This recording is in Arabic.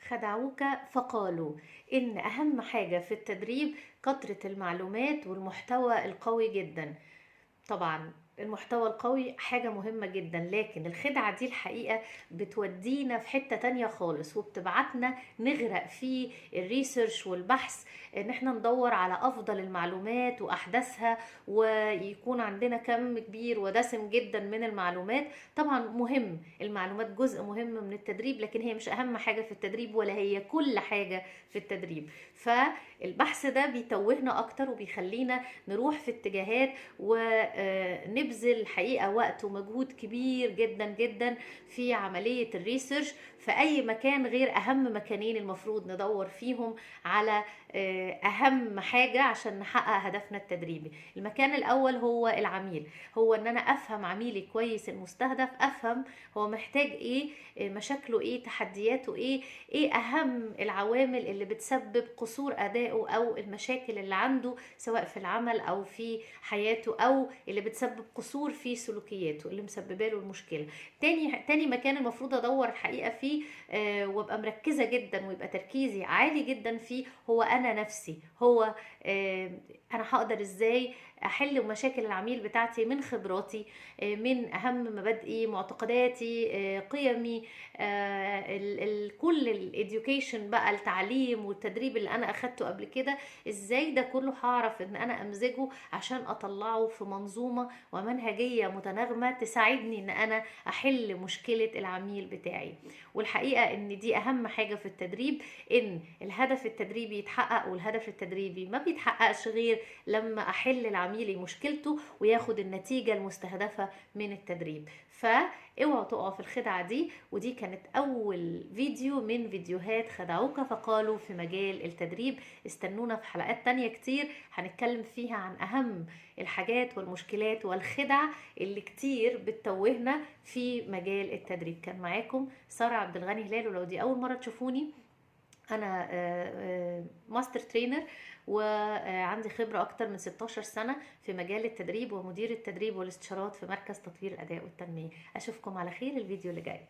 خدعوك فقالوا إن أهم حاجة في التدريب كثرة المعلومات والمحتوى القوي جدا. طبعا المحتوى القوي حاجة مهمة جدا، لكن الخدعة دي الحقيقة بتودينا في حتة تانية خالص وبتبعتنا نغرق في الريسيرش والبحث، ان احنا ندور على افضل المعلومات واحدثها، ويكون عندنا كم كبير ودسم جدا من المعلومات. طبعا مهم، المعلومات جزء مهم من التدريب، لكن هي مش اهم حاجة في التدريب ولا هي كل حاجة في التدريب. فالبحث ده بيتوهنا اكتر وبيخلينا نروح في اتجاهات ونبذل الحقيقة وقت ومجهود كبير جدا جدا في عملية الريسيرش في أي مكان غير أهم مكانين المفروض ندور فيهم على أهم حاجة عشان نحقق هدفنا التدريبي. المكان الأول هو العميل، هو أن أنا أفهم عميلي كويس، المستهدف أفهم هو محتاج إيه، مشاكله إيه، تحدياته إيه، إيه أهم العوامل اللي بتسبب قصور أدائه أو المشاكل اللي عنده سواء في العمل أو في حياته، أو اللي بتسبب قصور في سلوكياته اللي مسببه له المشكلة. تاني مكان المفروض أدور الحقيقة فيه وابقى مركزة جدا ويبقى تركيزي عالي جدا فيه هو أنا نفسي، هو أنا هقدر إزاي أحل مشاكل العميل بتاعتي من خبراتي، من أهم مبادئي، معتقداتي، قيمي، كل الإديوكيشن بقى، التعليم والتدريب اللي أنا أخدته قبل كده، إزاي ده كله هعرف إن أنا أمزجه عشان أطلعه في منظومة ومنهجية متناغمة تساعدني إن أنا أحل مشكلة العميل بتاعي. والحقيقة إن دي أهم حاجة في التدريب، إن الهدف التدريبي يتحقق، والهدف التدريبي ما بيتحققش غير لما أحل العميل مشكلته وياخد النتيجة المستهدفة من التدريب. فاوعوا تقعوا في الخدعة دي. ودي كانت أول فيديو من فيديوهات خدعوك فقالوا في مجال التدريب. استنونا في حلقات تانية كتير هنتكلم فيها عن أهم الحاجات والمشكلات والخدع اللي كتير بتتوهنا في مجال التدريب. كان معاكم سارة عبد الغني هلال، ولو دي أول مرة تشوفوني أنا ماستر ترينر وعندي خبرة أكتر من 16 سنة في مجال التدريب ومدير التدريب والاستشارات في مركز تطوير الأداء والتنمية. أشوفكم على خير الفيديو اللي جاي.